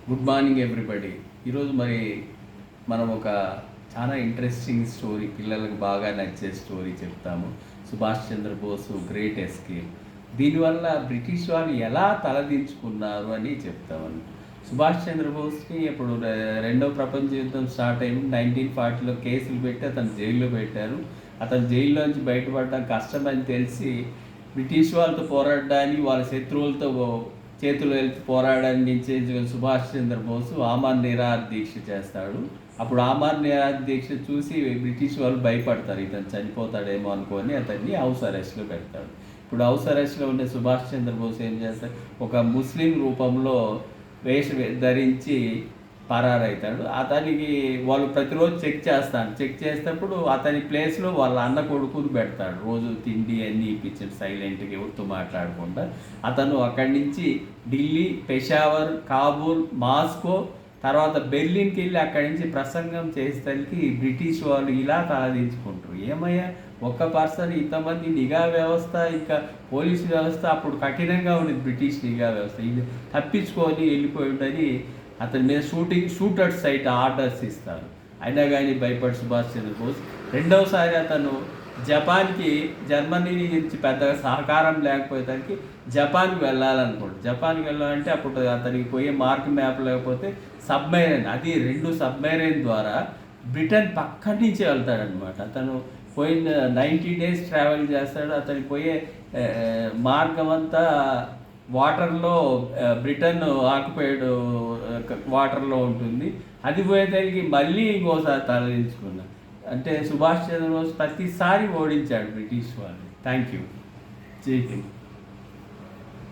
Good morning everybody. ఈరోజు మరి మనం ఒక చాలా ఇంట్రెస్టింగ్ స్టోరీ, పిల్లలకు బాగా నచ్చే స్టోరీ చెప్తాము. Subhash Chandra Bose great escape. దీనివల్ల బ్రిటిష్ వాళ్ళు ఎలా తలదించుకున్నారు అని చెప్తామని. సుభాష్ చంద్రబోస్ని ఇప్పుడు రెండవ ప్రపంచ యుద్ధం స్టార్ట్ అయింది. 1940లో కేసులు పెట్టి అతను జైల్లో పెట్టారు. అతను జైల్లోంచి బయటపడడం కష్టమని తెలిసి బ్రిటిష్ వాళ్ళతో పోరాడడానికి వాళ్ళ శత్రువులతో చేతులు వెళ్తే పోరాడని నిశ్చయించుకుని సుభాష్ చంద్రబోసు ఆమరణ నిరాహార దీక్ష చేస్తాడు. అప్పుడు ఆమరణ నిరాహార దీక్ష చూసి బ్రిటిష్ వాళ్ళు భయపడతారు, ఇతను చనిపోతాడేమో అనుకొని అతన్ని హౌస్ అరెస్ట్లో పెడతాడు. ఇప్పుడు హౌస్ అరెస్ట్లో ఉండే సుభాష్ చంద్రబోస్ ఏం చేస్తాడు, ఒక ముస్లిం రూపంలో వేషం ధరించి పరారవుతాడు. అతనికి వాళ్ళు ప్రతిరోజు చెక్ చేసేటప్పుడు అతని ప్లేస్లో వాళ్ళ అన్న కొడుకుని పెడతాడు. రోజు తిండి అన్నీ ఇప్పించాడు సైలెంట్గా, ఎవరితో మాట్లాడకుండా. అతను అక్కడి నుంచి ఢిల్లీ, పెషావర్, కాబూల్, మాస్కో, తర్వాత బెర్లిన్కి వెళ్ళి అక్కడి నుంచి ప్రసంగం చేసేసరికి బ్రిటిష్ వాళ్ళు ఇలా తలదించుకుంటారు. ఏమయ్యా, ఒక్క పర్సన్ ఇంతమంది నిఘా వ్యవస్థ, ఇంకా పోలీసు వ్యవస్థ అప్పుడు కఠినంగా ఉండేది బ్రిటిష్ నిఘా వ్యవస్థ, ఇది తప్పించుకొని వెళ్ళిపోయిందని అతని మీద షూటర్స్ సైట్ ఆర్డర్స్ ఇస్తారు. అయినా కానీ భయపడి సుభాష్ చంద్రబోస్ రెండవసారి అతను జర్మనీ నుంచి పెద్దగా సహకారం లేకపోయేసరికి జపాన్కి వెళ్ళాలనుకోండి. జపాన్కి వెళ్ళాలంటే అప్పుడు అతనికి పోయే మార్క్ మ్యాప్ లేకపోతే సబ్మెరైన్, అది 2 సబ్మెరైన్ ద్వారా బ్రిటన్ పక్కన నుంచి వెళ్తాడనమాట. అతను పోయిన 90 డేస్ ట్రావెల్ చేస్తాడు. అతనికి పోయే మార్గం అంతా వాటర్లో, బ్రిటన్ ఆక్యుపైడ్ వాటర్లో ఉంటుంది. అది పోయేసరికి మళ్ళీ ఇంకోసారి తరలించుకున్నాను. అంటే సుభాష్ చంద్రబోస్ ప్రతిసారి ఓడించాడు బ్రిటిష్ వాళ్ళు. Thank you. జై హింద్.